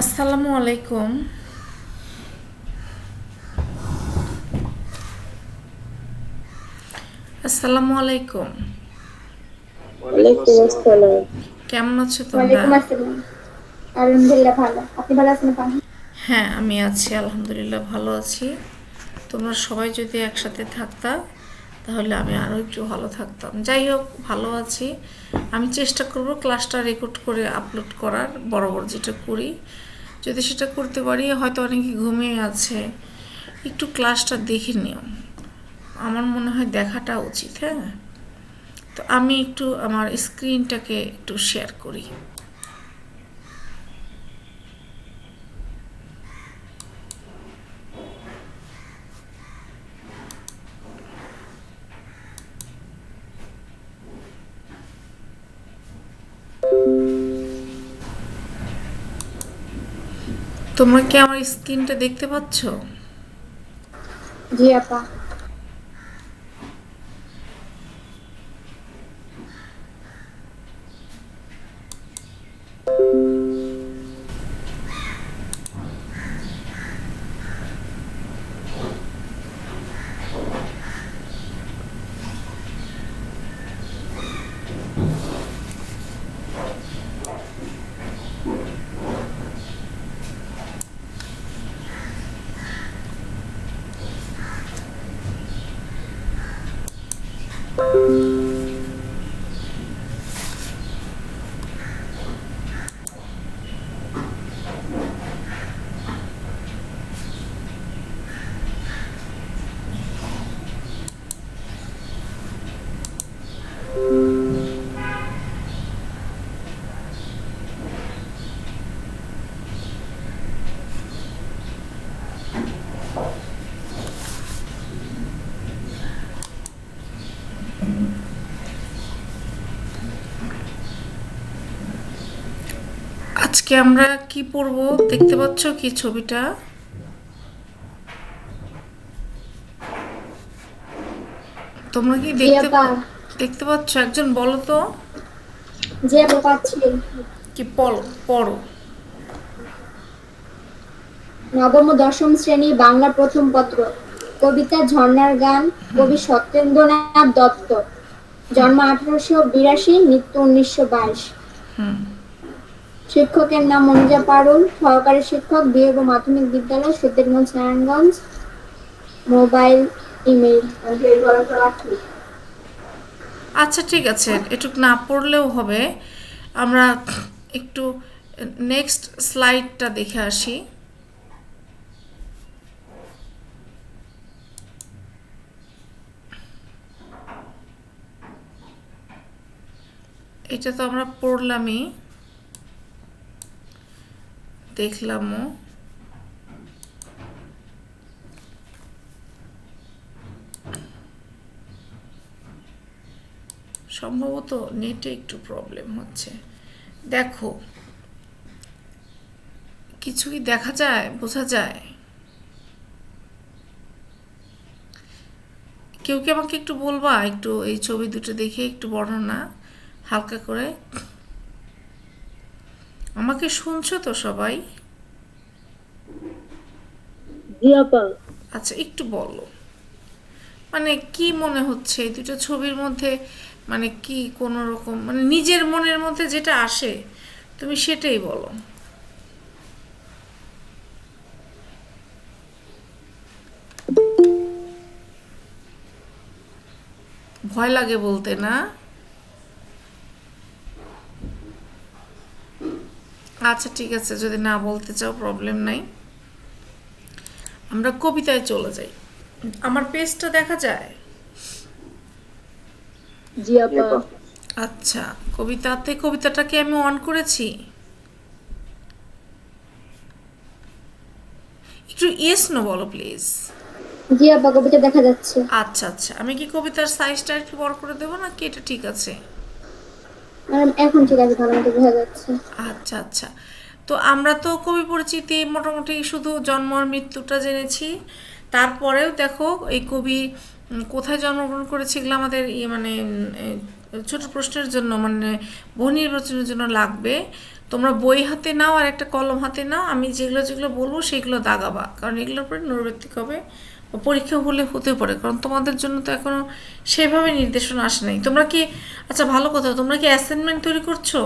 আসসালামু আলাইকুম। আসসালামু আলাইকুম। ওয়ালাইকুম ওয়ালাইকুম আসসালাম। আসসালাম। কেমন আছো তোমরা? ওয়ালাইকুম আসসালাম। আলহামদুলিল্লাহ ভালো। আপনি ভালো আছেন আপা? হ্যাঁ, আমি আছি, আলহামদুলিল্লাহ ভালো আছি। তোমরা সবাই যদি একসাথে থাকতা তাহলে আমি আরও একটু ভালো থাকতাম। যাই হোক, ভালো আছি। আমি চেষ্টা করব ক্লাসটা রেকর্ড করে আপলোড করার, বরাবর যেটা করি। যদি সেটা করতে পারি, হয়তো অনেকে ঘুমিয়ে আছে, একটু ক্লাসটা দেখে নিও। আমার মনে হয় দেখাটা উচিত। হ্যাঁ, তো আমি একটু আমার স্ক্রিনটাকে একটু শেয়ার করি। তোমরা কি আমার স্ক্রিনটা দেখতে পাচ্ছ? জি আপা। আজকে আমরা কি পড়ব দেখতে পাচ্ছ কি ছবিটা? তোমরা কি জি দেখতে আপা। দেখতে পাচ্ছ? একজন বলো তো। জি আপা পাচ্ছি। কি পড়ো পড়ো। নবম ও দশম শ্রেণী বাংলা প্রথম পত্র। কবিতা ঝর্ণার গান। কবি সত্যেন্দ্রনাথ দত্ত। জন্ম 1882, মৃত্যু 1922। শিক্ষকের নাম মনিজা পারুল। সহকারী শিক্ষক বিয়োগ মাধ্যমিক বিদ্যালয় সুদ্দিরগঞ্জ নারায়ণগঞ্জ। Mobile, email. আচ্ছা, ঠিক আছে, এটুক না পড়লেও হবে। আমরা একটু নেক্সট স্লাইডটা দেখে আসি। এটা তো আমরা পড়লামই, দেখলামও। সম্ভবত নেটে একটু প্রবলেম হচ্ছে। দেখো, কিছু কি দেখা যায়, বোঝা যায়? কেউ কি আমাকে একটু বলবা, একটু এই ছবি দুটো দেখে একটু বর্ণনা হালকা করে? আমাকে শুনছো তো সবাই? জি আপা। আচ্ছা, একটু বলো, মানে কি মনে হচ্ছে এই দুটো ছবির মধ্যে? মানে কি কোনো রকম, মানে নিজের মনের মধ্যে যেটা আসে তুমি সেটাই বলো। ভয় লাগে বলতে না? আচ্ছা, ঠিক আছে, যদি না বলতে চাও প্রবলেম নাই, আমরা কবিতায় চলে যাই। আমার পেজটা দেখা যায়? জি জি আপা। আপা। আচ্ছা, কবিতাটাকে আমি অন করেছি। একটু ইয়েস নো বলো প্লিজ। জি আপা, কবিতা দেখা যাচ্ছে। আচ্ছা আচ্ছা, আমি কি কবিতার সাইজটা একটু বড় করে দেবো নাকি এটা ঠিক আছে? এখন ঠিক আছে, ভালো মতো বোঝা যাচ্ছে। আচ্ছা আচ্ছা। তো আমরা তো কবি পরিচিতি মোটামুটি শুধু জন্ম আর মৃত্যুটা জেনেছি। তারপরেও দেখো এই কবি কোথায় জন্মগ্রহণ করেছে এগুলো আমাদের ছোট প্রশ্নের জন্য, মানে বহু নির্বাচনের জন্য লাগবে। তো তোমরা বই হাতে নাও আর একটা কলম হাতে নাও, আমি যেগুলো যেগুলো বলবো সেগুলো দাগাবা, কারণ এগুলোর পরে নৈর্ব্যক্তিক হবে বা পরীক্ষা হলে হতে পারে, কারণ তোমাদের জন্য তো এখনো সেভাবে নির্দেশনা আসে নাই। তোমরা কি, আচ্ছা ভালো কথা, তোমরা কি অ্যাসাইনমেন্ট তৈরি করছো?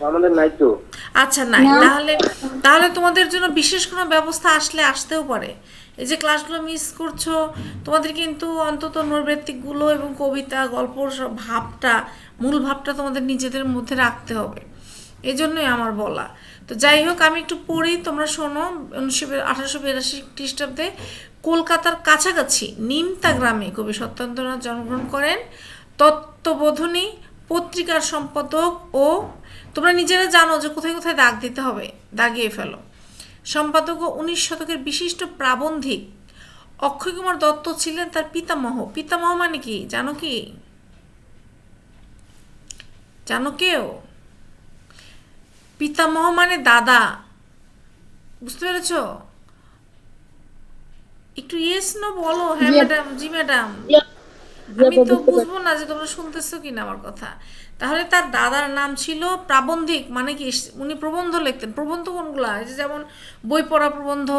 আমাদের নাই তো। আচ্ছা নাই, না। তাহলে তাহলে তোমাদের জন্য বিশেষ কোনো ব্যবস্থা আসলে আসতেও পারে। এই যে ক্লাসগুলো মিস করছো, তোমাদের কিন্তু অন্তত নৈর্ব্যক্তিকগুলো এবং কবিতা গল্পর সব ভাবটা, মূল ভাবটা তোমাদের নিজেদের মধ্যে রাখতে হবে, এই জন্যই আমার বলা। তো যাই হোক, আমি একটু পড়ি, তোমরা শোনো। 1882 খ্রিস্টাব্দে কলকাতার কাছাকাছি নিমতা গ্রামে কবি সত্যেন্দ্রনাথ জন্মগ্রহণ করেন। তত্ত্ববোধিনী পত্রিকার সম্পাদক ও, তোমরা নিজেরা জানো যে কোথায় কোথায় দাগ দিতে হবে, দাগিয়ে ফেলো। সম্পাদক ও 19 শতকের বিশিষ্ট প্রাবন্ধিক অক্ষয় কুমার দত্ত ছিলেন তার পিতামহ। পিতামহ মানে কি জানো কি? জানো কেউ? পিতামহ মানে দাদা, বুঝতে পেরেছ? একটু ইয়েস নো বলো। হ্যাঁ ম্যাডাম, জি ম্যাডাম। আমি তো বুঝবো না যে তোমরা শুনতেছো কিনা আমার কথা। তাহলে তার দাদার নাম ছিল প্রাবন্ধিক, মানে কি উনি প্রবন্ধ লিখতেন। প্রবন্ধ কোনগুলা? এই যে যেমন বই পড়া প্রবন্ধ,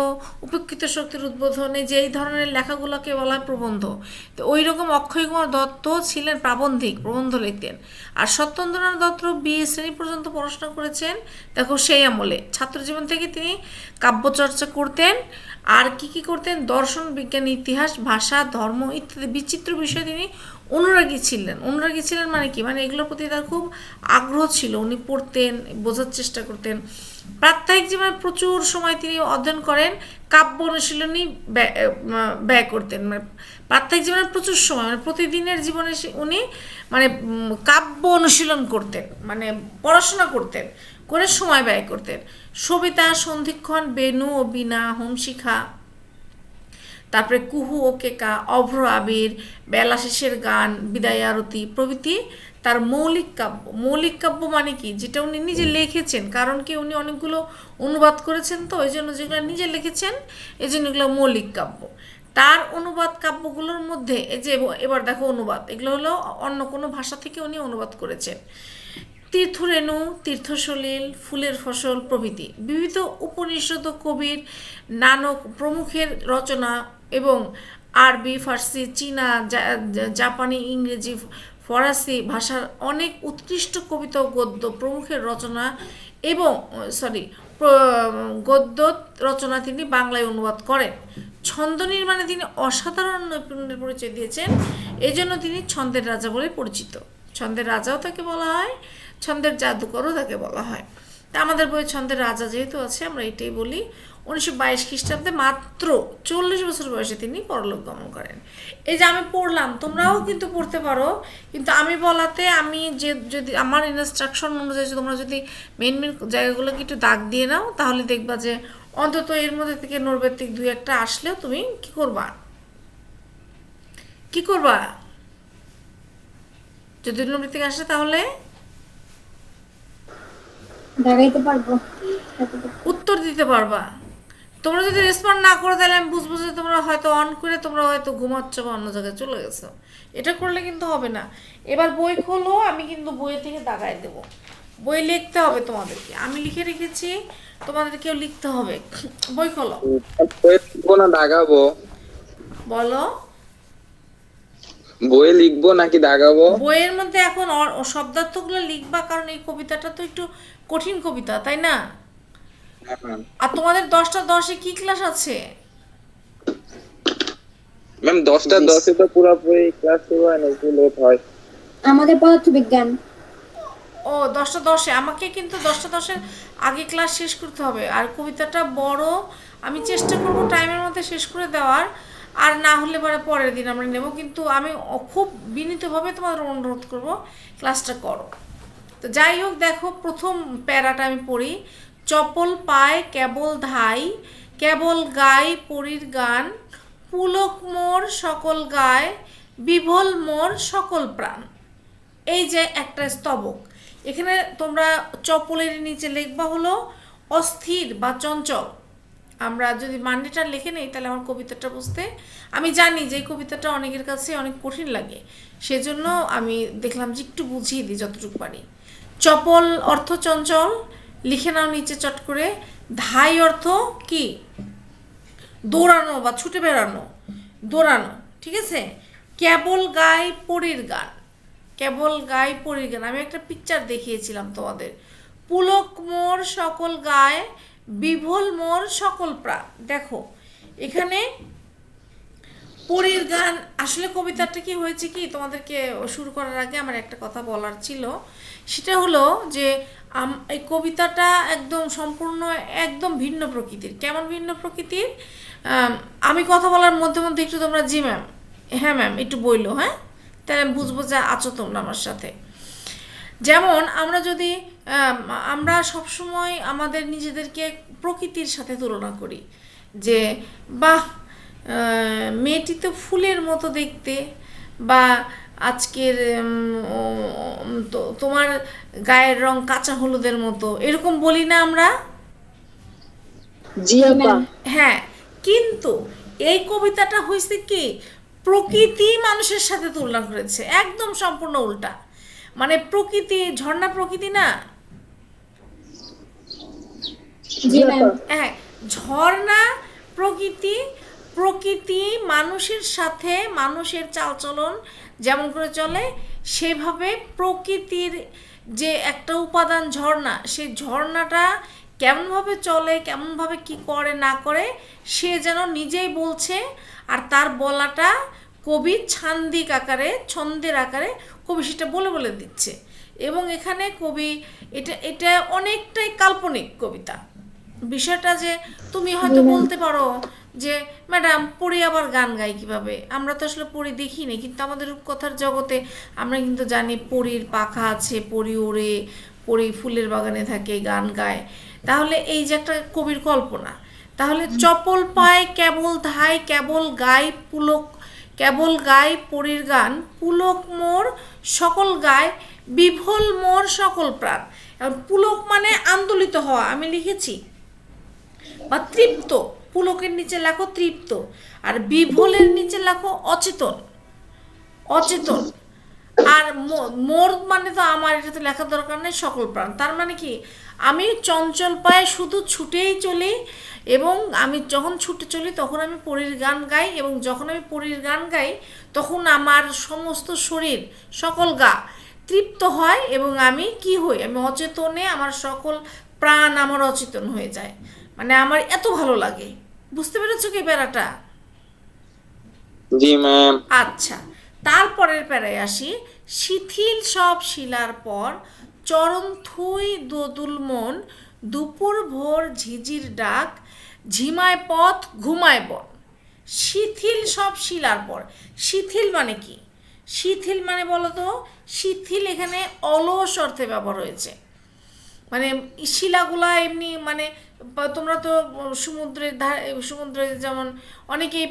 উপেক্ষিত শক্তির উদ্বোধন, এই যে এই ধরনের লেখাগুলোকে বলা হয় প্রবন্ধ। তো ওই রকম অক্ষয় কুমার দত্ত ছিলেন প্রাবন্ধিক, প্রবন্ধ লিখতেন। আর সত্যেন্দ্রনাথ দত্ত বিএ শ্রেণী পর্যন্ত পড়াশোনা করেছেন। দেখো সেই আমলে ছাত্রজীবন থেকে তিনি কাব্যচর্চা করতেন। আর কি কি করতেন? দর্শন, বিজ্ঞান, ইতিহাস, ভাষা, ধর্ম ইত্যাদি বিচিত্র বিষয়ে তিনি অনুরাগী ছিলেন। অনুরাগী ছিলেন মানে কি? মানে এগুলোর প্রতি তার খুব আগ্রহ ছিল, উনি পড়তেন, বোঝার চেষ্টা করতেন। প্রাত্যহিক জীবনে প্রচুর সময় তিনি অধ্যয়ন করেন, কাব্য অনুশীলনী ব্যয় করতেন। মানে প্রাত্যহিক জীবনে প্রচুর সময়, মানে প্রতিদিনের জীবনে উনি মানে কাব্য অনুশীলন করতেন, মানে পড়াশোনা করতেন, করে সময় ব্যয় করতেন। সবিতা, সন্ধিক্ষণ, বেণু ও বীণা, হোমশিখা, তারপরে কুহু ও কেকা, অভ্র আবির, বেলা শেষের গান, বিদায় আরতি প্রভৃতি তার মৌলিক কাব্য। মৌলিক কাব্য মানে কি? যেটা উনি নিজে লিখেছেন, কারণ কি উনি অনেকগুলো অনুবাদ করেছেন, তো এই জন্য যেগুলো নিজে লিখেছেন এই জন্য এগুলো মৌলিক কাব্য। তার অনুবাদ কাব্যগুলোর মধ্যে এই যে এবার দেখো অনুবাদ, এগুলো হলো অন্য কোনো ভাষা থেকে উনি অনুবাদ করেছেন। তীর্থরেণু, তীর্থসলিল, ফুলের ফসল প্রভৃতি বিবিধ উপনিষদ, কবির, নানক প্রমুখের রচনা এবং আরবি, ফার্সি, চীনা, জাপানি, ইংরেজি, ফরাসি ভাষার অনেক উৎকৃষ্ট কবিতা ও গদ্য প্রমুখের রচনা এবং গদ্য রচনা তিনি বাংলায় অনুবাদ করেন। ছন্দ নির্মাণে তিনি অসাধারণ নৈপুণ্যের পরিচয় দিয়েছেন, এই জন্য তিনি ছন্দের রাজা বলে পরিচিত। ছন্দের রাজাও তাকে বলা হয়, ছন্দের জাদুকরও তাকে বলা হয়। তা আমাদের বইয়ে ছন্দের রাজা যেহেতু আছে, আমরা এটাই বলি। 1922 খ্রিস্টাব্দে মাত্র 40 বছর বয়সে তিনি পরলোক গমন করেন। এই যে আমি পড়লাম, তোমরাও কিন্তু পড়তে পারো, কিন্তু আমি বলাতে আমি যে যদি আমার ইনস্ট্রাকশন অনুযায়ী তোমরা যদি মেন মেন জায়গাগুলোকে একটু দাগ দিয়ে নাও, তাহলে দেখবা যে অন্তত এর মধ্যে থেকে নৈর্ব্যক্তিক 2-1টা আসলেও তুমি কি করবা, কি করবা? যদি নৈর্ব্যক্তিক আসে তাহলে দাঁড়াইতে পারবো, উত্তর দিতে পারবা। তোমরা যদি রেসপন্ড না করো তাহলে আমি বুঝবো যে তোমরা হয়তো অন করে তোমরা হয়তো ঘুমাচ্ছ বা অন্য জায়গায় চলে গেছো। এটা করলে কিন্তু হবে না। এবার বই খোলো, আমি কিন্তু বই থেকে দাগায় দেব। বই লিখতে হবে তোমাদেরকে, আমি লিখে রেখেছি, তোমাদেরকেও লিখতে হবে। বই খোলো, বই লিখবো না দাগাবো? বলো। বই লিখবো নাকি দাগাবো? বইয়ের মধ্যে এখন শব্দার্থগুলো লিখবা, কারণ এই কবিতাটা তো একটু কঠিন কবিতা, তাই না? আর তোমাদের 10টা 10-এ কি ক্লাস আছে? ম্যাম 10টা 10-এ তো পুরোপুরি ক্লাস শুরু হয় না, একটু লেট হয়। আমাদের পদার্থবিজ্ঞান। ও 10টা 10-এ, আমাকে কিন্তু 10টা 10-এর আগে ক্লাস শেষ করতে হবে। আর কবিতাটা বড়, আমি চেষ্টা করব টাইমের মধ্যে শেষ করে দেওয়ার, আর না হলে পরের দিন আমরা নেব। কিন্তু আমি খুব বিনীতভাবে তোমাদের অনুরোধ করব ক্লাসটা করো। তো যাই হোক, দেখো প্রথম প্যারাটা আমি পড়ি। চপল পায় কেবল ধাই, কেবল গাই পরীর গান, পুলক মোর সকল গায়, বিভোল মোর সকল প্রাণ। এই যে একটা স্তবক, এখানে তোমরা চপলের নিচে লিখবা হলো অস্থির বা চঞ্চল। আমরা যদি মানেটা লিখে নেই তাহলে আমার কবিতাটা বুঝতে, আমি জানি যে এই কবিতাটা অনেকের কাছে অনেক কঠিন লাগে, সেজন্য আমি দেখলাম যে একটু বুঝিয়ে দিই যতটুকু পারি। চপল অর্থ চঞ্চল, লিখে নাও নিচে চট করে। ধাই অর্থ কি? দৌড়ানো বা ছুটে বেড়ানো, দৌড়ানো, ঠিক আছে। কেবল গাই পরীর গান, কেবল গাই পরীর গান, আমি একটা পিকচার দেখিয়েছিলাম তোমাদের। পুলক মোর সকল গায়, বিভোল মোর সকল প্রাণ। দেখো এখানে পরীর গান, আসলে কবিতাটা কি হয়েছে কি, তোমাদেরকে শুরু করার আগে আমার একটা কথা বলার ছিল। সেটা হলো যে এই কবিতাটা একদম সম্পূর্ণ একদম ভিন্ন প্রকৃতির। কেমন ভিন্ন প্রকৃতির? আমি কথা বলার মধ্যে মধ্যে একটু তোমরা জি ম্যাম, হ্যাঁ ম্যাম একটু বইলো, হ্যাঁ, তাহলে আমি বুঝবো যে আছো তোমরা আমার সাথে। যেমন আমরা যদি আমরা সবসময় আমাদের নিজেদেরকে প্রকৃতির সাথে তুলনা করি, যে বাহ মেয়েটি তো ফুলের মতো দেখতে, বা আজকের তোমার গায়ের রং কাঁচা হলুদের মতো, এরকম বলি না আমরা? জি আপা। হ্যাঁ, কিন্তু এই কবিতাটা হয়েছে কি, প্রকৃতি মানুষের সাথে তুলনা করেছে, একদম সম্পূর্ণ উল্টা। মানে প্রকৃতি, ঝর্ণা প্রকৃতি না? জি আপা। হ্যাঁ, ঝর্ণা প্রকৃতি, প্রকৃতি মানুষের সাথে, মানুষের চালচলন যেমন করে চলে সেভাবে প্রকৃতির যে একটা উপাদান ঝর্ণা, সেই ঝর্ণাটা কেমনভাবে চলে, কেমনভাবে কি করে না করে, সে যেন নিজেই বলছে। আর তার বলাটা কবি ছান্দিক আকারে, ছন্দের আকারে কবি সেটা বলে বলে দিচ্ছে। এবং এখানে কবি এটা এটা অনেকটাই কাল্পনিক কবিতা। বিষয়টা যে তুমি হয়তো বলতে পারো যে ম্যাডাম পড়ি আবার গান গাই কিভাবে? আমরা তো আসলে পড়ি দেখিনি, কিন্তু আমাদের রূপকথার জগতে আমরা কিন্তু জানি পরীর পাখা আছে, পরী ওড়ে, পরী ফুলের বাগানে থাকে, গান গায়। তাহলে এই যে একটা কবির কল্পনা, তাহলে চপল পায় কেবল ধাই, কেবল গাই পুলক, কেবল গাই পরীর গান, পুলক মোর সকল গায়, বিভোল মোর সকল প্রাণ। পুলক মানে আন্দোলিত হওয়া, আমি লিখেছি, বা তৃপ্ত। পুলকের নিচে লেখো তৃপ্ত, আর বিভোলের নিচে লেখো অচেতন, অচেতন। আর মোর মানে তো আমার, এটা তো লেখার দরকার নেই, সকল প্রাণ। তার মানে কি, আমি চঞ্চল পায়ে শুধু ছুটেই চলি, এবং আমি যখন ছুটে চলি তখন আমি পরীর গান গাই, এবং যখন আমি পরীর গান গাই তখন আমার সমস্ত শরীর, সকল গা তৃপ্ত হয়, এবং আমি কি হই, আমি অচেতনে, আমার সকল প্রাণ আমার অচেতন হয়ে যায়। মানে আমার এত ভালো লাগে। বুঝতে পেরেছো কি প্যারাটা? জি ম্যাম। আচ্ছা, তারপরের প্যারায় আসি। শিথিল সব শিলার পর, চরণ থুই দোদুল মন, দুপুর ভোর ঝিঝির ডাক, ঝিমায় পথ ঘুমায় বন। শিথিল সব শিলার পর, শিথিল মানে কি? শিথিল মানে বলো তো, শিথিল এখানে অলস অর্থে ব্যবহার হয়েছে। মানে শিলাগুলা এমনি, মানে তোমরা তো সমুদ্রের ধারে, সমুদ্রে যেমন অনেকেই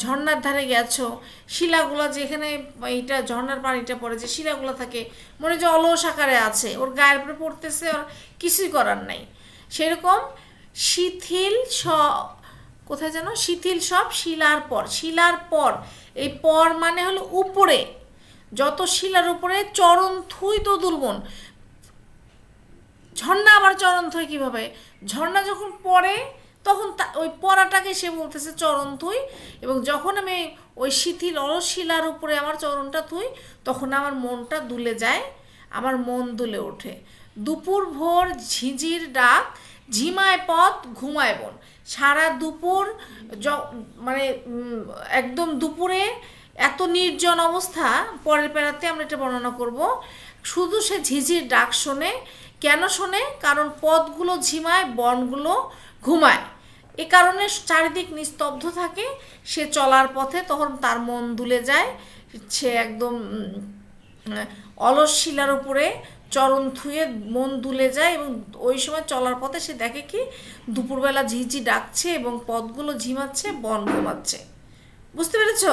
ঝর্ণার ধারে গেছো, শিলাগুলা যেখানে এইটা ঝর্ণার পানিটা পড়ে, যে শিলাগুলো থাকে মনে হয় যে অলস আকারে আছে, ওর গায়ের উপরে পড়তেছে, ওর কিছুই করার নাই। সেরকম শিথিল কোথায় যেন, শিথিল সব শিলার পর, শিলার পর, এই পর মানে হলো উপরে, যত শিলার উপরে, চরণ থুই তো দুর্বন। ঝর্ণা আবার চরণ থুই কিভাবে? ঝর্ণা যখন পড়ে তখন ওই পড়াটাকে সে বলতেছে চরণ থুই, এবং যখন আমি ওই শিথিল অলস শিলার উপরে আমার চরণটা থুই, তখন আমার মনটা দুলে যায়, আমার মন দুলে ওঠে। দুপুর ভোর ঝিঝির ডাক, ঝিমায় পথ ঘুমায় বন। সারা দুপুর, মানে একদম দুপুরে এত নির্জন অবস্থা, পরের পেরাতে আমরা এটা বর্ণনা করব। শুধু সে ঝিঝির ডাক শোনে। কেন শোনে? কারণ পথগুলো ঝিমায়, বনগুলো ঘুমায়। এ কারণে চারিদিক নিস্তব্ধ থাকে। সে চলার পথে তখন তার মন দুলে যায়, সে একদম অলস শিলার উপরে চরণ থুয়ে মন দুলে যায়, এবং ওই সময় চলার পথে সে দেখে কি দুপুরবেলা ঝিঝি ডাকছে, এবং পথগুলো ঝিমাচ্ছে, বন ঘুমাচ্ছে। বুঝতে পেরেছ?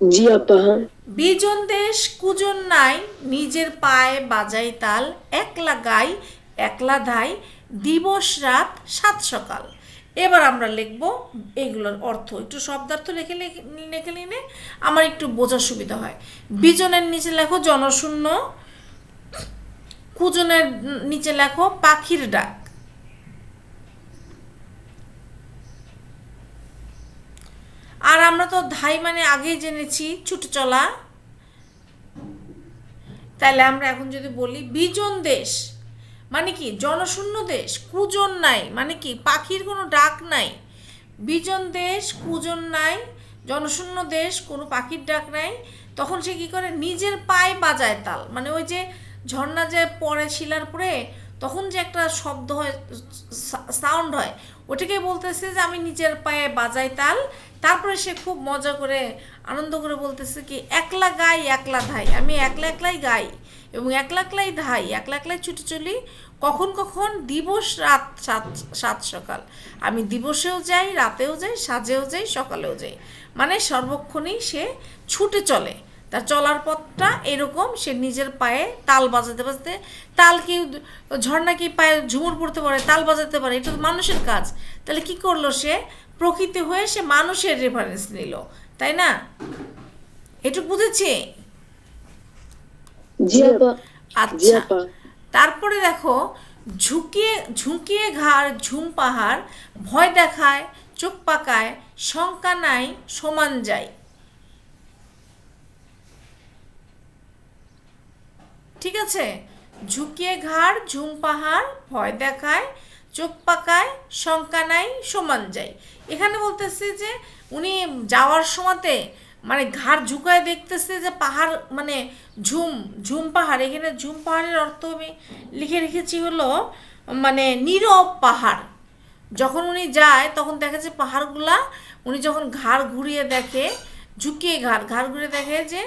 জি আপা। বিজন দেশ কুজন নাই, নিজের পায়ে বাজাই তাল, একলা গাই একলা ধাই, দিবস রাত সাত সকাল। এবার আমরা লিখব এইগুলোর অর্থ, একটু শব্দার্থ লিখে লিখে নিলে আমার একটু বোঝার সুবিধা হয়। বিজনের নিচে লেখো জনশূন্য, কুজনের নিচে লেখো পাখির ডাক। আর আমরা তো ধাই মানে আগেই জেনেছি ছুটে চলা, তাহলে আমরা এখন যদি বলি বিজন দেশ মানে কি জনশূন্য দেশ, কুজন নাই মানে কি পাখির কোনো ডাক নাই, বিজন দেশ কুজন নাই, জনশূন্য দেশ কোনো পাখির ডাক নাই, তখন সে কি করে নিজের পায়ে বাজায় তাল, মানে ওই যে ঝর্ণা যে পড়ে শিলার পরে তখন যে একটা শব্দ হয়, সাউন্ড হয়, ওটাকে বলতেছে যে আমি নিজের পায়ে বাজাই তাল। তারপরে সে খুব মজা করে আনন্দ করে বলতেছে কি একলা গাই একলা ধাই, আমি একলা একলাই গাই এবং একলা একলাই ধাই, একলা একলাই ছুটে চলি, কখন কখন দিবস রাত সাত সকাল, আমি দিবসেও যাই, রাতেও যাই, সাজেও যাই, সকালেও যাই, মানে সর্বক্ষণই সে ছুটে চলে। তার চলার পথটা এরকম, সে নিজের পায়ে তাল বাজাতে বাজাতে, তাল কি ঝর্ণা কি পায়ে ঝুমুর পড়তে পারে, তাল বাজাতে পারে, এটা তো মানুষের কাজ। তাহলে কি করলো সে, প্রকৃতি হয়ে সে মানুষের রেফারেন্স নিল, তাই না? এটুকু বুঝেছি? জি আপা। জি আচ্ছা, আপা। তারপরে দেখো ঝুঁকিয়ে ঝুঁকিয়ে ঘাড় ঝুম পাহাড়, ভয় দেখায় চোখ পাকায়, শঙ্কা নাই সমান যায়। ঠিক আছে, ঝুঁকিয়ে ঘাড় ঝুম পাহাড়, ভয় দেখায় চোখ পাকায়, শঙ্কা নাই সমান যায়। এখানে বলতেছে যে উনি যাওয়ার সময়তে মানে ঘাড় ঝুঁকায় দেখতেছে যে পাহাড় মানে ঝুম ঝুম পাহাড়, এখানে ঝুম পাহাড়ের অর্থ আমি লিখে রেখেছি হলো মানে নীরব পাহাড়। যখন উনি যায় তখন দেখা যায় পাহাড়গুলা, উনি যখন ঘাড় ঘুরিয়ে দেখে, ঝুঁকিয়ে ঘাড় ঘুরিয়ে দেখে যে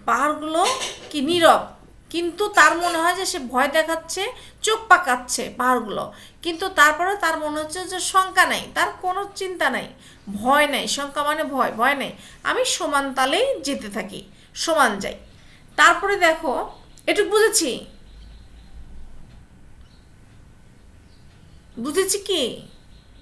পাহাড়গুলো কি নীরব, কিন্তু তার মনে হয় যে সে ভয় দেখাচ্ছে, চোখ পাকাচ্ছে পাহাড়গুলো, কিন্তু তারপরে তার মনে হচ্ছে যে শঙ্কা নাই, তার কোনো চিন্তা নাই, ভয় নাই, শঙ্কা মানে ভয়, ভয় নেই, আমি সমান তালেই যেতে থাকি, সমান যাই। তারপরে দেখো এটুকু বুঝেছি, বুঝেছি কি?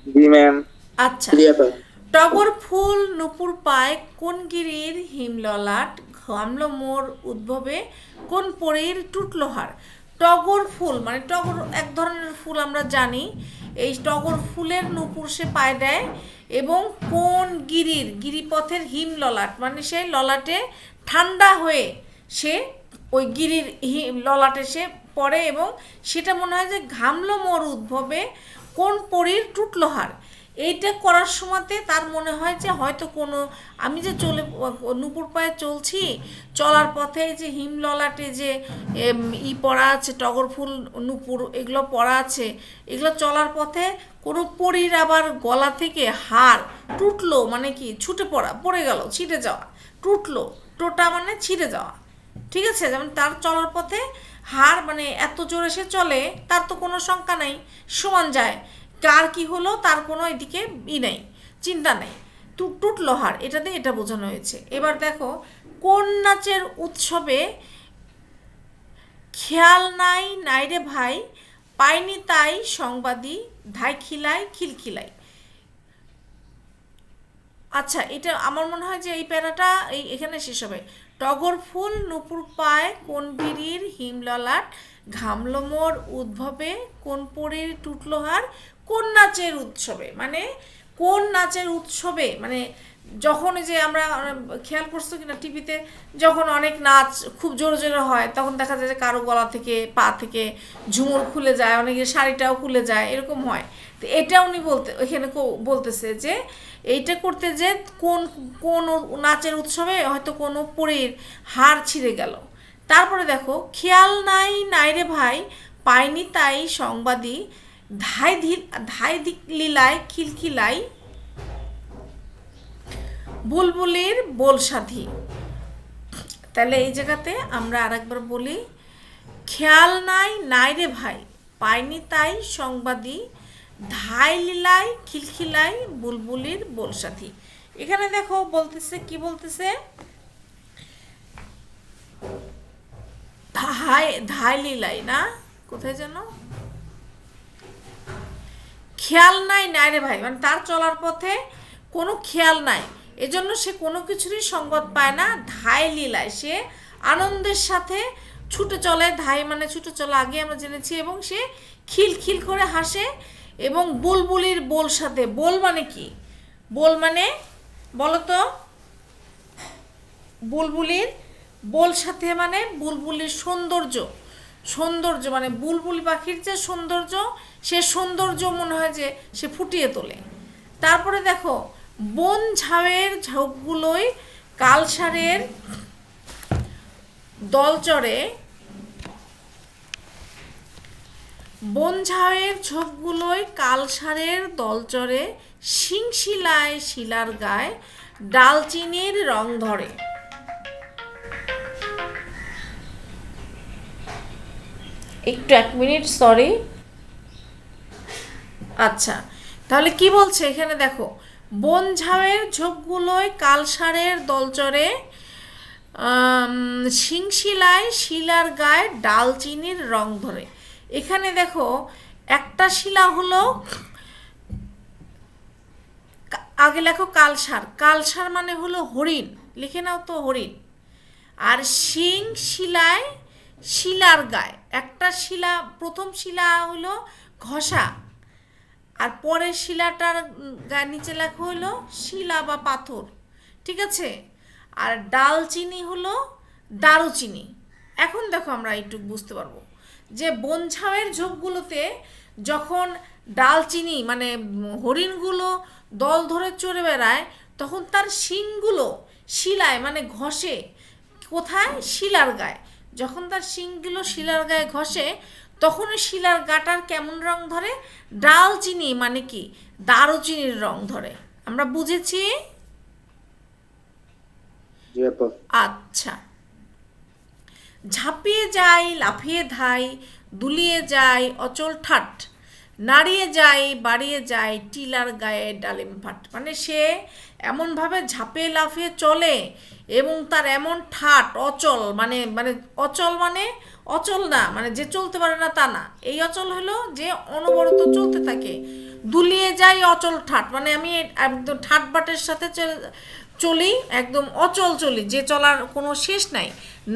জি ম্যাম। আচ্ছা, জি আপা। টগর ফুল নুপুর পায় কোন গিরির হিমললাট, ঘামলো মোর উদ্ভবে কোন পরীর টুটলো হাড়। টগর ফুল মানে টগর এক ধরনের ফুল আমরা জানি, এই টগর ফুলের নুপুর সে পায়ে দেয় এবং কোন গিরির গিরিপথের হিম ললাট মানে সে ললাটে ঠান্ডা হয়ে সে ওই গিরির ললাটে সে পড়ে এবং সেটা মনে হয় যে ঘামলো মোর উদ্ভবে কোন পরীর টুটলো হাড়। এইটা করার সময়তে তার মনে হয় যে হয়তো কোনো আমি যে চলে নুপুর পায়ে চলছি, চলার পথে যে হিমললাটে যে পড়া আছে টগর ফুল নুপুর এগুলো পড়া আছে, এগুলো চলার পথে কোনো পরীর আবার গলা থেকে হাড় টুটলো মানে কি ছুটে পড়া, পড়ে গেল, ছিটে যাওয়া, টুটলো টোটা মানে ছিটে যাওয়া। ঠিক আছে, যেমন তার চলার পথে হাড় মানে এত জোরে সে চলে তার তো কোনো শঙ্কা নাই, সমান যায়, কার কি হলো তার কোনো এদিকে নেই, চিন্তা নেই, টুটলো হাড়, এটাতে এটা বোঝানো হয়েছে। এবার দেখো কোন নাচের উৎসবে খেয়াল নাই নাই রে ভাই, পাইনি তাই সংবাদী, ধাই খিলাই খিলখিলাই। আচ্ছা, এটা আমার মনে হয় যে এই প্যারাটা এখানে শেষ হবে। টগর ফুল নুপুর পায় কোন বিড়ির হিমললাট, ঘামলো মোর উদ্ভবে কোন পরীর টুটলো হাড়, কোন নাচের উৎসবে মানে কোন নাচের উৎসবে মানে যখন যে আমরা খেয়াল করছো কিনা টিভিতে যখন অনেক নাচ খুব জোরে জোরে হয় তখন দেখা যায় যে কারো গলা থেকে পা থেকে ঝুমুর খুলে যায়, অনেকের শাড়িটাও খুলে যায়, এরকম হয়। তো এটা উনি এখানে বলতেছে যে এইটা করতে যে কোন কোন নাচের উৎসবে হয়তো কোনো পরীর হাড় ছিঁড়ে গেল। তারপরে দেখো খেয়াল নাই নাই রে ভাই, পাইনি তাই সংবাদী, ধাই লীলায় খিলখিলাই, বুলবুলির বোলসাধি। তাহলে এই জায়গাতে আমরা আরেকবার বলি, খেয়াল নাই নাই রে ভাই, পাইনি তাই সংবাদী, ধাই লীলায় খিলখিলাই, বুলবুলির বোলসাথী। এখানে দেখো বলতেছে কি বলতেছে, ধাই লীলাই না কোথায় যেন, খেয়াল নাই রে ভাই, মানে তার চলার পথে কোনো খেয়াল নাই, এজন্য সে কোনো কিছুরই সঙ্গত পায় না। ধায় লীলায় সে আনন্দের সাথে ছুটে চলে, ধাই মানে ছুটে চলা আগে আমরা জেনেছি, এবং সে খিলখিল করে হাসে এবং বুলবুলির বোল সাথে, বোল মানে কি, বোল মানে বলো তো, বুলবুলির বোল সাথে মানে বুলবুলির সৌন্দর্য, সৌন্দর্য মানে বুলবুলি পাখির যে সৌন্দর্য, সে সৌন্দর্য মনে হয় যে সে ফুটিয়ে তোলে। তারপরে দেখো, বন ঝাউয়ের ঝোপগুলোয় কালসারের দলচরে, বন ঝাউয়ের ঝোপগুলোয় কালসারের দলচরে, শিংশিলায় শিলার গায়ে ডালচিনির রং ধরে। একটু 1 মিনিট, সরি। আচ্ছা, তাহলে কি বলছে এখানে দেখো, বন ঝাউয়ের ঝোপগুলোয় কালসারের দলচরে, শিংশিলায় শিলার গায়ে ডালচিনির রং ধরে। এখানে দেখো একটা শিলা হলো, আগে লেখো কালসার, কালসার মানে হলো হরিণ, লিখে নাও তো হরিণ। আর শিং শিলায় শিলার গায়ে, একটা শিলা, প্রথম শিলা হলো ঘষা, আর পরের শিলাটার গায়ে নিচে লেখা হলো শিলা বা পাথর, ঠিক আছে। আর ডালচিনি হলো দারুচিনি। এখন দেখো আমরা একটু বুঝতে পারবো যে বনঝাউয়ের ঝোপগুলোতে যখন ডালচিনি মানে হরিণগুলো দল ধরে চড়ে বেড়ায়, তখন তার শিংগুলো শিলায় মানে ঘষে, কোথায়, শিলার গায়ে। যখন তার শিংগুলো শিলার গায়ে ঘষে, তখন ওই শিলার গাটার কেমন রং ধরে, ডালচিনি মানে কি, দারুচিনির রং ধরে। আমরা বুঝেছি? জি আপা। আচ্ছা, ঝাঁপিয়ে যায় লাফিয়ে ধাই, দুলিয়ে যায় অচল ঠাট, নাড়িয়ে যায় বাড়িয়ে যায় টিলার গায়ে ডালিম ফাট। মানে সে এমনভাবে ঝাঁপিয়ে লাফিয়ে চলে এবং তার এমন ঠাট, অচল মানে মানে অচল মানে অচল না, মানে যে চলতে পারে না তা না, এই অচল হলো যে অনবরত চলতে থাকে। দুলিয়ে যায় অচল ঠাট মানে আমি একদম ঠাট বাটের সাথে চলি, একদম অচল চলি, যে চলার কোনো শেষ নাই।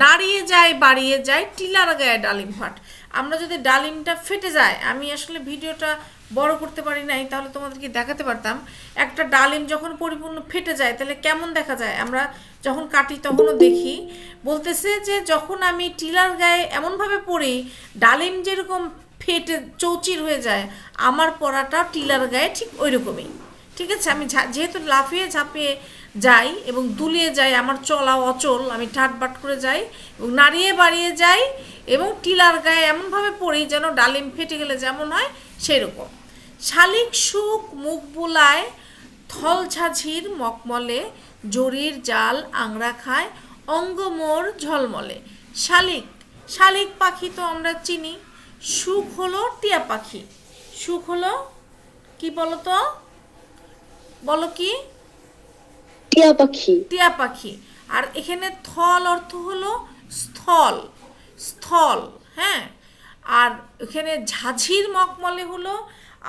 নাড়িয়ে যায় বাড়িয়ে যায় টিলার গায়ে ডালিম ফাট। আমরা যদি ডালিমটা ফেটে যায়, আমি আসলে ভিডিওটা বড় করতে পারি নাই, তাহলে তোমাদেরকে দেখাতে পারতাম। একটা ডালিম যখন পরিপূর্ণ ফেটে যায় তাহলে কেমন দেখা যায়, আমরা যখন কাটি তখনও দেখি। বলতেছে যে যখন আমি টিলার গায়ে এমনভাবে পড়ি, ডালিম যেরকম ফেটে চৌচির হয়ে যায়, আমার পড়াটা টিলার গায়ে ঠিক ওই রকমই, ঠিক আছে। আমি যেহেতু লাফিয়ে ঝাঁপিয়ে যাই এবং দুলিয়ে যাই, আমার চলা অচল, আমি ঠাটবাট করে যাই এবং নাড়িয়ে বাড়িয়ে যাই এবং টিলার গায়ে এমনভাবে পড়ি যেন ডালিম ফেটে গেলে যেমন হয় সেরকম। শালিক সুখ মুখ বুলায়, থল ঝাঝির মকমলে, জরির জাল আংড়া খায়, অঙ্গ মোর ঝলমলে। শালিক, শালিক পাখি তো আমরা চিনি। সুখ হলো টিয়া পাখি, সুখ হলো কি বলো তো, বলো কি, টিয়া পাখি। টিয়া পাখি। আর এখানে থল অর্থ হলো স্থল, স্থল, হ্যাঁ। আর এখানে ঝাঝির মকমলে হলো,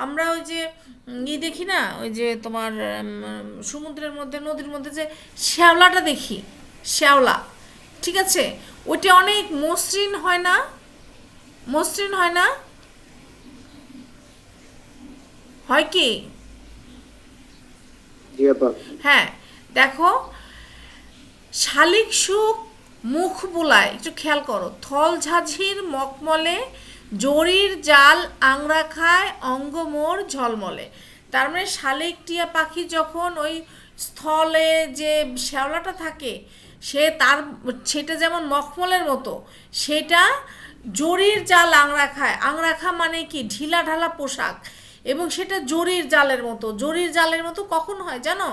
আমরা ওই যে দেখি না, ওই যে তোমার সমুদ্রের মধ্যে নদীর মধ্যে যে শ্যাওলাটা দেখি, শ্যাওলা, ঠিক আছে, ওইটা অনেক মসৃণ হয় না, মসৃণ হয় না, হয় কি, জি আপা। হ্যাঁ। দেখো, শালিক সুখ মুখ বুলায়, একটু খেয়াল করো, থল ঝাঝির মকমলে, জরির জাল আংড়া খায়, অঙ্গ মোর ঝলমলে। তার মানে শালিক টিয়া পাখি যখন ওই স্থলে যে শ্যাওলাটা থাকে, সেটা যেমন মখমলের মতো, সেটা জরির জাল আংড়া খায়। আংড়া খা মানে কি, ঢিলা ঢালা পোশাক, এবং সেটা জরির জালের মতো। জরির জালের মতো কখন হয় জানো,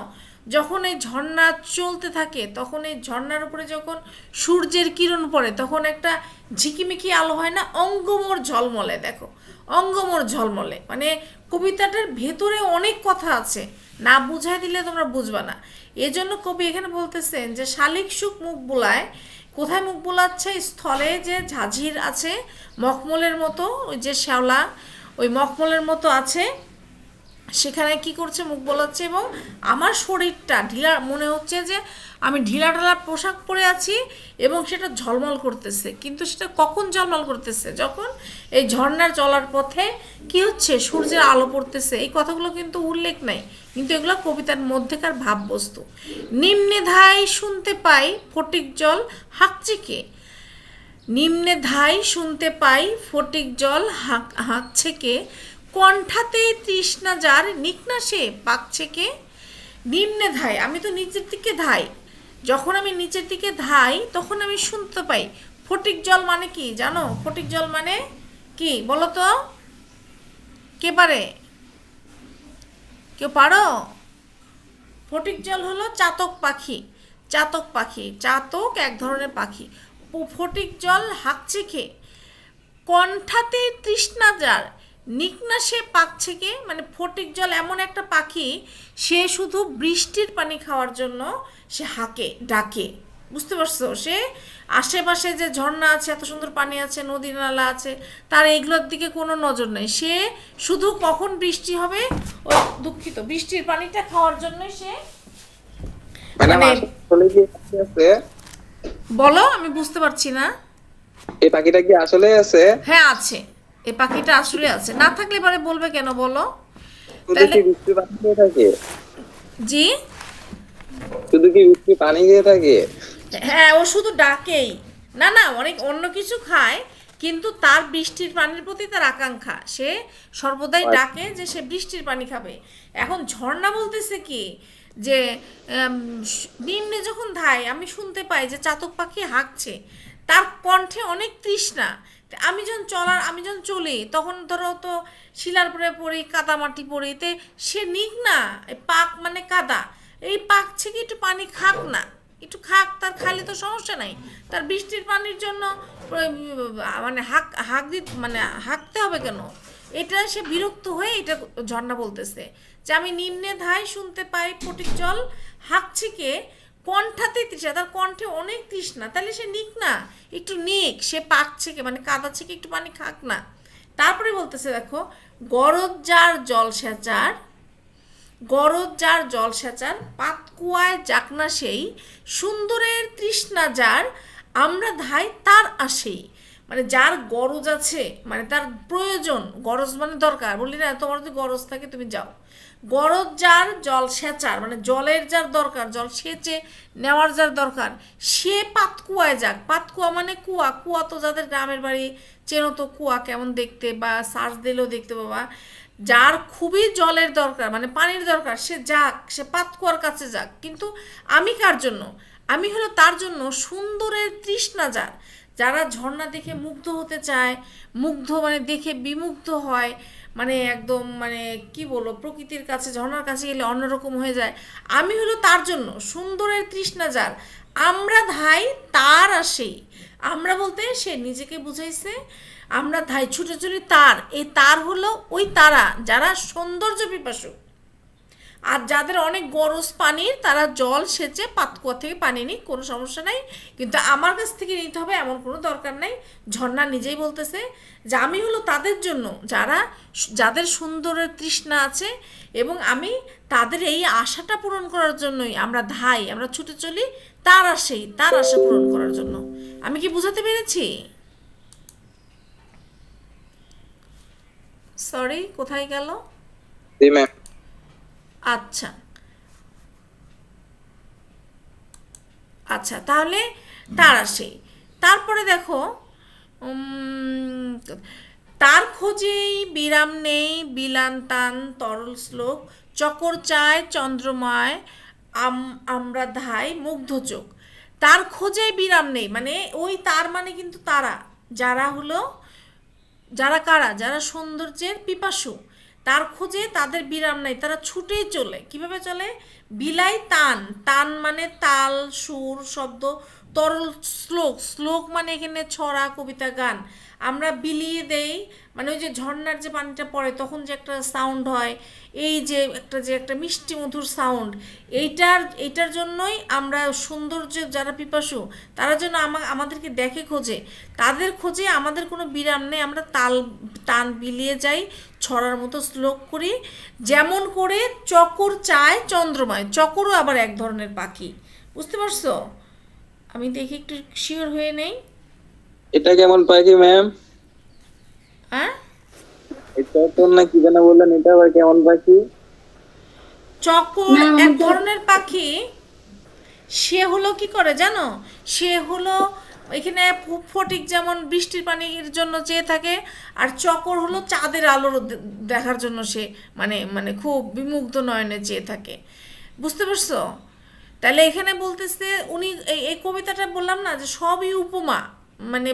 যখন এই ঝর্ণা চলতে থাকে, তখন এই ঝর্ণার উপরে যখন সূর্যের কিরণ পড়ে, তখন একটা ঝিকিমিকি আলো হয় না, অঙ্গমোর ঝলমলে। দেখো, অঙ্গমোর ঝলমলে মানে কবিতাটার ভেতরে অনেক কথা আছে, না বুঝাই দিলে তোমরা বুঝবা না। এজন্য কবি এখানে বলতেছেন যে শালিক সুখ মুখ বুলায়, কোথায় মুখ বুলাচ্ছে, স্থলে যে ঝাঝির আছে মখমলের মতো, ওই যে শ্যাওলা ওই মখমলের মতো আছে, সেখানে কি করছে, মুখ বোলাচ্ছে, এবং আমার শরীরটা ঢিলা, মনে হচ্ছে যে আমি ঢিলা ঢালা পোশাক পরে আছি এবং সেটা ঝলমল করতেছে। কিন্তু সেটা কখন ঝলমল করতেছে? যখন এই ঝর্ণার চলার পথে কি হচ্ছে, সূর্যের আলো পড়তেছে। এই কথাগুলো কিন্তু উল্লেখ নাই, কিন্তু এগুলো কবিতার মধ্যেকার ভাববস্তু। নিম্নে ধাই শুনতে পাই ফটিক জল হাঁকচিকে, নিম্নে ধাই শুনতে পাই ফটিক জল হাঁকছে কে, কণ্ঠাতে তৃষ্ণা যার নিকনা সে পাকছে কে। নিম্নে ধাই, আমি তো নিচের দিকে ধাই, যখন আমি নিচের দিকে ধাই তখন আমি শুনতে পাই। ফটিক জল মানে কি জানো? ফটিক জল মানে কি বলো তো, কে পারে? কেউ পারো? ফটিক জল হলো চাতক পাখি। চাতক পাখি, চাতক এক ধরনের পাখি। ফটিক জল হাঁকছে কে, কণ্ঠাতে তৃষ্ণা যার নিকনা সে পাকছে কে। মানে ফটিক জল এমন একটা পাখি, সে শুধু বৃষ্টির পানি খাওয়ার জন্য সে হাঁকে, ডাকে। বুঝতে পারছো? সে আশেপাশে যে ঝর্ণা আছে, এত সুন্দর পানি আছে, নদী নালা আছে, তার এইগুলোর দিকে কোনো নজর নেই। সে শুধু কখন বৃষ্টি হবে, ওই দুঃখিত, বৃষ্টির পানিটা খাওয়ার জন্য সে ম্যাডাম মানে, আসলে কি পাখি আছে? বলো, আমি বুঝতে পারছি না। এই পাখিটা কি আসলে আছে? হ্যাঁ আছে, এই পাখিটা আসলে আছে, না থাকলে পরে বলবে কেন বলো? শুধু কি বৃষ্টি পানি খেয়ে থাকে? জি, শুধু কি বৃষ্টি পানি খেয়ে থাকে? হ্যাঁ, ও শুধু ডাকেই, না না, অনেক অন্য কিছু খায়, কিন্তু তার বৃষ্টির পানির প্রতি তার আকাঙ্ক্ষা, সে সর্বদাই ডাকে যে সে বৃষ্টির পানি খাবে। এখন ঝর্ণা বলতেছে কি, যে নিম্নে যখন ধাই আমি শুনতে পাই যে চাতক পাখি হাঁকছে, তার কণ্ঠে অনেক তৃষ্ণা। আমি যখন চলি তখন ধরো তো শিলার পরে পড়ি, কাদা মাটি পড়ি, তে সে নিক না, পাক মানে কাদা, এই পাকছে কি, একটু পানি খাক না, একটু খাক, তার খালি তো সমস্যা নাই, তার বৃষ্টির পানির জন্য মানে হাঁক দিতে, মানে হাঁকতে হবে কেন? এটা সে বিরক্ত হয়ে এটা ঝর্ণা বলতেছে যে আমি নিম্নে ধাই শুনতে পাই ফটিক জল হাঁকছে কে, কণ্ঠাতে তৃষ্ণা, তার কণ্ঠে অনেক তৃষ্ণা, তাহলে সে নিক না, একটু নিক, সে পাকছে কে মানে কাদাচ্ছে কি, একটু পানি খাক না। তারপরে বলতেছে দেখো, গরজ যার জল সেচার, গরজ যার জল সেচার, পাতকুয়ায় যাকনা সেই, সুন্দরের তৃষ্ণা যার, আমরা ধাই তার আসেই। মানে যার গরজ আছে, মানে তার প্রয়োজন, গরজ মানে দরকার, বললি না তোমার যদি গরজ থাকে তুমি যাও। গরজ যার জল সেচার, মানে জলের যার দরকার, জল সেচে নেওয়ার যার দরকার, সে পাতকুয়ায় যাক। পাতকুয়া মানে কুয়া, কুয়া তো যাদের গ্রামের বাড়ি চেনো তো কুয়া কেমন দেখতে, বা সার্চ দিলেও দেখতে পাবা। যার খুবই জলের দরকার, মানে পানির দরকার, সে যাক, সে পাতকুয়ার কাছে যাক। কিন্তু আমি কার জন্য? আমি হলো তার জন্য সুন্দরের তৃষ্ণা যার, যারা ঝর্ণা দেখে মুগ্ধ হতে চায়, মুগ্ধ মানে দেখে বিমুগ্ধ হয়, মানে একদম মানে কি বলবো, প্রকৃতির কাছে, ঝর্ণার কাছে গেলে অন্যরকম হয়ে যায়। আমি হলো তার জন্য সুন্দরের তৃষ্ণা যার, আমরা ধাই তার আসেই। আমরা বলতে সে নিজেকে বুঝাইছে, আমরা ধাই ছুটে চলি তার, এই তার হলো ওই তারা যারা সৌন্দর্য পিপাসু, আর যাদের অনেক গরজ পানির, তারা জল সেচে পাতকুয়া থেকে পানি নিই, কোনো সমস্যা নাই, কিন্তু আমার কাছ থেকে নিতে হবে এমন কোনো দরকার নাই। ঝর্ণা নিজেই বলতেছে যে আমি হলো তাদের জন্য, যাদের সুন্দরের তৃষ্ণা আছে, এবং আমি তাদের এই আশাটা পূরণ করার জন্যই আমরা ধাই, আমরা ছুটে চলি তার আশাই, তার আশা পূরণ করার জন্য। আমি কি বুঝাতে পেরেছি? সরি, কোথায় গেল? জি ম্যাম। আচ্ছা আচ্ছা, তাহলে তার আসে। তারপরে দেখো, তার খোঁজেই বিরাম নেই বিলান টান তরল শ্লোক, চকর চায় চন্দ্রময় আমরা ধাই মুগ্ধ চোখ। তার খোঁজেই বিরাম নেই, মানে ওই তার মানে কিন্তু তারা, যারা হলো, যারা কারা, যারা সৌন্দর্যের পিপাসু, তার খোঁজে তাদের বিরাম নাই, তারা ছুটেই চলে। কিভাবে চলে? বিলাই টান, টান মানে তাল, সুর, শব্দ, তরল শ্লোক, শ্লোক মানে এখানে ছড়া, কবিতা, গান। আমরা বিলিয়ে দেই, মানে ওই যে ঝর্ণার যে পানিটা পড়ে তখন যে একটা সাউন্ড হয়, এই যে একটা মিষ্টি মধুর সাউন্ড, এইটার জন্যই আমরা সৌন্দর্য, যারা পিপাসু তারা যেন আমাদেরকে দেখে, খোঁজে, তাদের খোঁজে আমাদের কোনো বিরাম নেই, আমরা টান বিলিয়ে যাই, ছড়ার মতো শ্লোক করি, যেমন করে চকর চায় চন্দ্রমায়। চকরও আবার এক ধরনের পাখি, বুঝতে পারছো? আমি দেখি একটু শিওর হয়ে নেই। এটা কেমন পাখি ম্যাম? হ্যাঁ, চকর না কি যেন বললেন, এটা আবার কেমন পাখি? চকর না, এক আমাদের- ধরনের পাখি। সে হলো কি করে জানো, সে হলো এখানে ফটিক যেমন বৃষ্টির পানির জন্য চেয়ে থাকে, আর চকর হলো চাঁদের আলোর দেখার জন্য সে মানে মানে খুব বিমুগ্ধ নয়নে চেয়ে থাকে, বুঝতে পারছো? তাহলে এখানে বলতেছে উনি এই কবিতাটা বললাম না যে সবই উপমা, মানে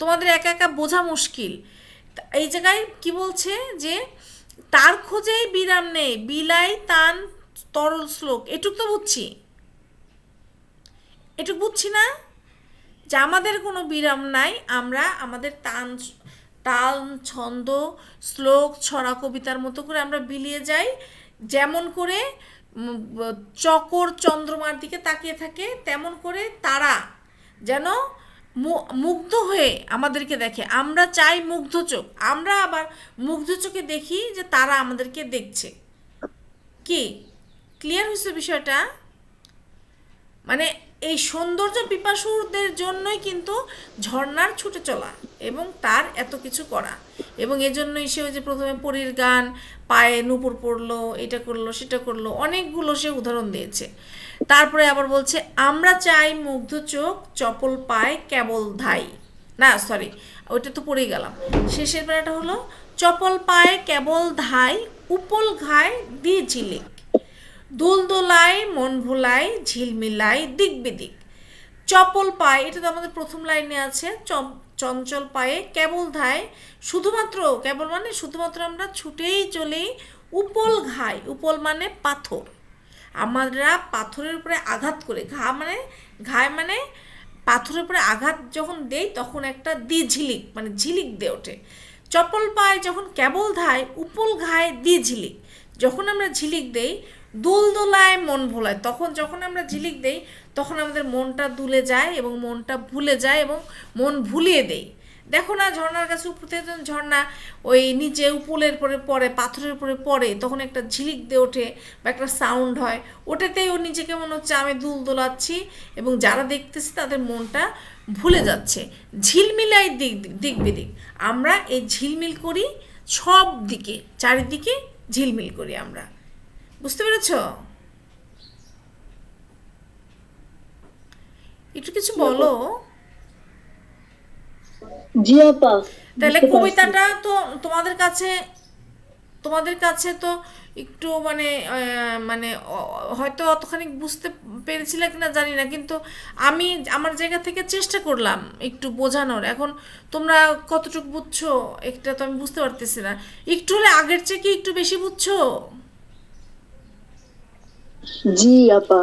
তোমাদের একা একা বোঝা মুশকিল। এই জায়গায় কি বলছে যে তার খোঁজেই বিরাম নেই, বিলাই তান তরল শ্লোক, এটুক তো বুঝছি, এটুক বুঝছি না যে আমাদের কোনো বিরাম নাই, আমরা আমাদের তাল ছন্দ শ্লোক ছড়া কবিতার মতো করে আমরা বিলিয়ে যাই, যেমন করে চকর চন্দ্রমার দিকে তাকিয়ে থাকে তেমন করে তারা যেন মুগ্ধ হয়ে আমাদেরকে দেখে। আমরা চাই মুগ্ধ চোখ, আমরা আবার মুগ্ধ চোখে দেখি যে তারা আমাদেরকে দেখছে। কি ক্লিয়ার হয়েছে বিষয়টা? মানে এই সৌন্দর্য পিপাসুদের জন্যই কিন্তু ঝর্ণার ছুটে চলা এবং তার এত কিছু করা, এবং এজন্যই সে ওই যে প্রথমে পরীর গান, পায়ে নূপুর পড়লো, এটা করলো সেটা করলো, অনেকগুলো সে উদাহরণ দিয়েছে। তারপরে আবার বলছে আমরা চাই মুগ্ধ চোখ চপল পায় কেবল ধাই, না সরি ওইটা তো পড়েই গেলাম। শেষের বেলাটা হলো চপল পায় কেবল ধাই উপল ঘায় দিয়ে ঝিলিক, দোলদোলায় মন ভোলায় ঝিলমিলায় দিক বিদিক। চপল পায়ে, এটা তো আমাদের প্রথম লাইনে আছে, চঞ্চল পায়ে কেবল ধায়, শুধুমাত্র কেবল মানে শুধুমাত্র আমরা ছুটেই চলি উপল ঘায়, উপল মানে পাথর, আমরা পাথরের উপরে আঘাত করে, ঘায় মানে পাথরের উপরে আঘাত যখন দেই তখন একটা দি ঝিলিক মানে ঝিলিক দিয়ে ওঠে। চপল পায় যখন কেবল ধায় উপল ঘায় দি ঝিলিক, যখন আমরা ঝিলিক দেই দোলদোলায় মন ভোলায়, তখন যখন আমরা ঝিলিক দেই তখন আমাদের মনটা দুলে যায় এবং মনটা ভুলে যায় এবং মন ভুলিয়ে দেই। দেখো না ঝর্ণার কাছে উপর থেকে যখন ঝর্ণা ওই নিচে উপলের পরে পড়ে, পাথরের উপরে পড়ে, তখন একটা ঝিলিক দিয়ে ওঠে বা একটা সাউন্ড হয়, ওটাতেই ওর নিজেকে মনে হচ্ছে আমি দুল দোলাচ্ছি এবং যারা দেখতেছে তাদের মনটা ভুলে যাচ্ছে। ঝিলমিলাই দিক বিদিক, আমরা এই ঝিলমিল করি সব দিকে, চারিদিকে ঝিলমিল করি আমরা, বুঝতে পেরেছ? একটু কিছু বলো। জি আপা, তাহলে বুঝতে পারছি। কবিতাটা তো তোমাদের কাছে তো একটু মানে মানে হয়তো অতখানি বুঝতে পেরেছিলে কিনা জানি না, কিন্তু আমি আমার জায়গা থেকে চেষ্টা করলাম একটু বোঝানোর। এখন তোমরা কতটুকু বুঝছো এটা তো আমি বুঝতে পারতেছি না, একটু হলে আগের চেয়ে কি একটু বেশি বুঝছো? জি আপা,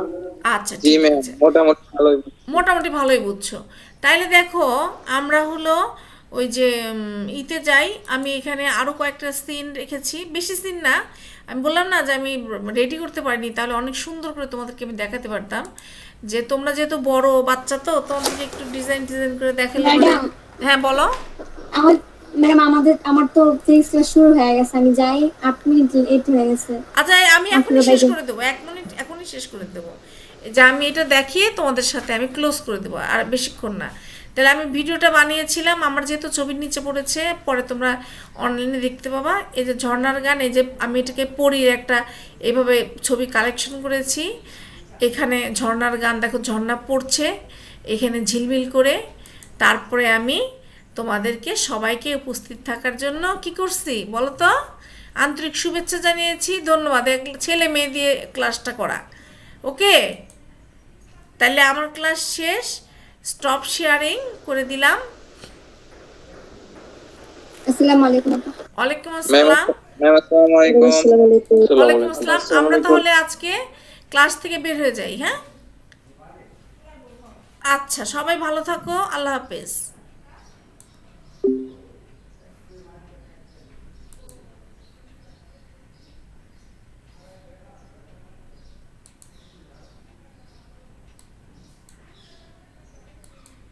আচ্ছা জি ঠিক ম্যাম, আছে, মোটামুটি ভালোই। মোটামুটি ভালোই বুঝছো। তাইলে দেখো আমরা হলো ওই যে ইতে যাই, আমি এখানে আরও কয়েকটা সিন রেখেছি, বেশি সিন না, আমি বললাম না যে আমি রেডি করতে পারিনি, তাহলে অনেক সুন্দর করে তোমাদেরকে আমি দেখাতে পারতাম। যে তোমরা যেহেতু বড় বাচ্চা তো তোমাদেরকে একটু ডিজাইন করে দেখালে পরে। ম্যাডাম, হ্যাঁ বলো। আমার ম্যাডাম আমার তো ফিজিক্স ক্লাস শুরু হয়ে গেছে, আমি যাই, 8 মিনিট লেট হয়ে গেছে। আচ্ছা আমি এখনই শেষ করে দেবো, 1 মিনিট এখনই শেষ করে দেবো, যে আমি এটা দেখিয়ে তোমাদের সাথে আমি ক্লোজ করে দেবো, আর বেশিক্ষণ না। তাহলে আমি ভিডিওটা বানিয়েছিলাম, আমার যেহেতু ছবির নিচে পড়েছে, পরে তোমরা অনলাইনে দেখতে পাবা। এই যে ঝর্ণার গান, এই যে আমি এটাকে পড়িয়ে একটা এইভাবে ছবি কালেকশন করেছি। এখানে ঝর্ণার গান, দেখো ঝর্ণা পড়ছে এখানে ঝিলমিল করে। তারপরে আমি তোমাদেরকে সবাইকে উপস্থিত থাকার জন্য কি করছি বলো তো, আন্তরিক শুভেচ্ছা জানিয়েছি, ধন্যবাদ। ছেলে মেয়ে দিয়ে ক্লাসটা করা, ওকে? তাহলে আমার ক্লাস শেষ, স্টপ শেয়ারিং করে দিলাম। আসসালামু আলাইকুম। ওয়ালাইকুম ম্যাম আসসালাম। ম্যাম আসসালামু আলাইকুম। আসসালামু আলাইকুম। ওয়ালাইকুম আসসালাম। আমরা তাহলে আজকে ক্লাস থেকে বের হয়ে যাই, হ্যাঁ? আচ্ছা সবাই ভালো থাকো, আল্লাহ হাফেজ।